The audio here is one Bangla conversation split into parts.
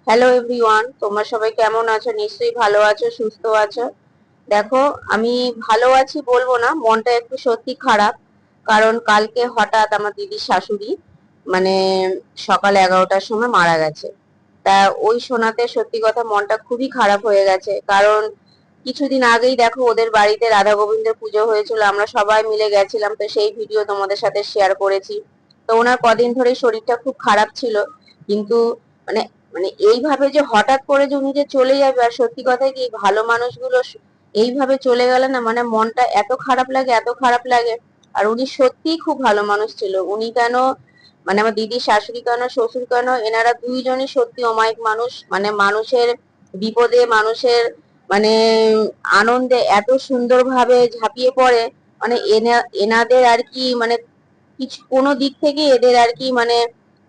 হ্যালো এভরিওয়ান, তোমরা সবাই কেমন আছো? নিশ্চয়ই ভালো আছো, সুস্থ আছো। দেখো, আমি ভালো আছি বলবো না, মনটা একটু সত্যি খারাপ। কারণ কালকে হঠাৎ আমার দিদির শাশুড়ি মানে সকাল 11টার সময় মারা গেছে। তা ওই শোনাতে সত্যি কথা মনটা খুবই খারাপ হয়ে গেছে। কারণ কিছুদিন আগেই দেখো ওদের বাড়িতে রাধা গোবিন্দের পুজো হয়েছিল, আমরা সবাই মিলে গেছিলাম, তো সেই ভিডিও তোমাদের সাথে শেয়ার করেছি। তো ওনার কদিন ধরে শরীরটা খুব খারাপ ছিল, কিন্তু মানে মানে এইভাবে যে হঠাৎ করে যে উনি যে চলে যাবে, আর সত্যি কথা কি ভালো মানুষগুলো এইভাবে চলে গেলে না, মানে মনটা এত খারাপ লাগে, এত খারাপ লাগে। আর উনি সত্যিই খুব ভালো মানুষ ছিল। উনি কেন, মানে আমার দিদির শাশুড়ি কেন, শ্বশুর কেন, এনারা দুইজনই সত্যি অমায়িক মানুষ। মানে মানুষের বিপদে, মানুষের মানে আনন্দে এত সুন্দরভাবে ঝাঁপিয়ে পড়ে। মানে এনাদের আর কি, মানে কিছু কোনো দিক থেকে এদের আর কি মানে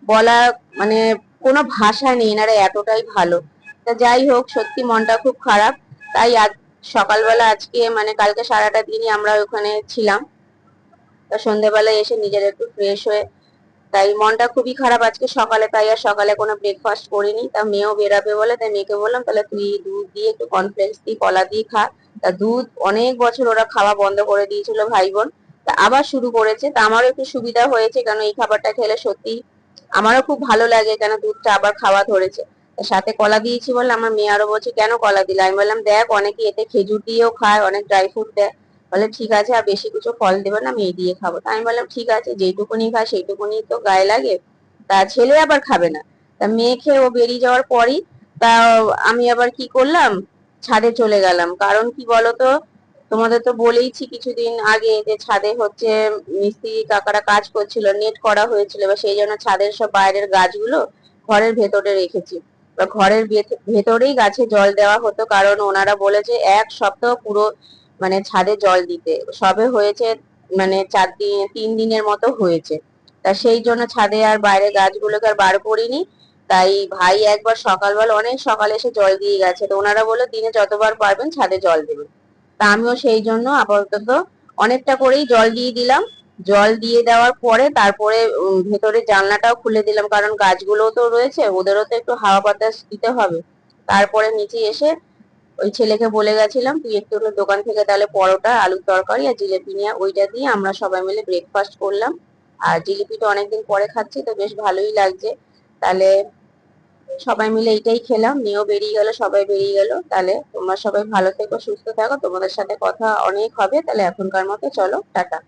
বলা, মানে কোনো ভাষা নেই, এনারা এতটাই ভালো। তা যাই হোক, সত্যি মনটা খুব খারাপ। তাই আজ সকালবেলা, আজকে মানে কালকে সারাটা দিনই আমরা ওখানে ছিলাম। তা সন্ধ্যেবেলায় এসে নিজের একটু ফ্রেশ হয়ে, তাই মনটা খুবই খারাপ আজকে সকালে। তাই আর সকালে কোনো ব্রেকফাস্ট করিনি। তা মেয়েও বেরাবে বলে, তাই মেয়েকে বললাম তাহলে তুই দুধ দিয়ে একটু কর্নফ্লেক্স দিয়ে কলা দিয়ে খা। তা দুধ অনেক বছর ওরা খাওয়া বন্ধ করে দিয়েছিল ভাই বোন, তা আবার শুরু করেছে। তা আমারও একটু সুবিধা হয়েছে, কারণ এই খাবারটা খেলে সত্যি আমারও খুব ভালো লাগে, কেন দুধটা আবার খাওয়া ধরেছে। তা সাথে কলা দিয়েছি বলে আমার মেয়ে আরো বলছে কেন কলা দিলে। আমি বললাম দেখ, অনেকে এতে খেজুর দিয়েও খায়, অনেক ড্রাই ফ্রুট দেয়। বলে ঠিক আছে, আর বেশি কিছু ফল দেবে না, আমি এই দিয়ে খাবো। তা আমি বললাম ঠিক আছে, যেইটুকুনি খায় সেইটুকুনি তো গায়ে লাগে। তা ছেলে আবার খাবে না। তা মেয়ে খেয়ে ও বেরিয়ে যাওয়ার পরই তা আমি আবার কি করলাম, ছাদে চলে গেলাম। কারণ কি বলতো, তোমাদের তো বলেইছি কিছুদিন আগে যে ছাদে হচ্ছে মিস্ত্রি কাকারা কাজ করছিল, নেট করা হয়েছিল, বা সেই জন্য ছাদের সব বাইরের গাছগুলো ঘরের ভেতরে রেখেছি। বা ঘরের ভেতরেই গাছে জল দেওয়া হতো, কারণ ওনারা বলেছে 1 সপ্তাহ পুরো মানে ছাদে জল দিতে। সবে হয়েছে মানে 4 দিন 3 দিনের মতো হয়েছে। তা সেই জন্য ছাদে আর বাইরে গাছগুলোকে আর বার করিনি। তাই ভাই একবার সকালবেলা অনেক সকালে এসে জল দিয়ে গেছে। তো ওনারা বলে দিনে যতবার পারবেন ছাদে জল দেবেন। তা আমিও সেই জন্য আপাতত অনেকটা করেই জল দিয়ে দিলাম। জল দিয়ে দেওয়ার পরে তারপরে ভেতরে জানলাটাও খুলে দিলাম, কারণ গাছগুলোও তো রয়েছে, ওদেরও তো একটু হাওয়া বাতাস দিতে হবে। তারপরে নিচে এসে ওই ছেলেকে বলে গেছিলাম তুই একটু হলো দোকান থেকে তাহলে পরোটা, আলুর তরকারি আর জিলেপি নিয়ে, ওইটা দিয়ে আমরা সবাই মিলে ব্রেকফাস্ট করলাম। আর জিলিপিটা অনেকদিন পরে খাচ্ছি, তো বেশ ভালোই লাগছে। তাহলে সবাই মিলে এইটাই খেলাম, মেয়েও বেরিয়ে গেল, সবাই বেরিয়ে গেল। তাহলে তোমরা সবাই ভালো থেকো, সুস্থ থাকো, তোমাদের সাথে কথা অনেক হবে। তাহলে এখনকার মতো চলো, টাটা।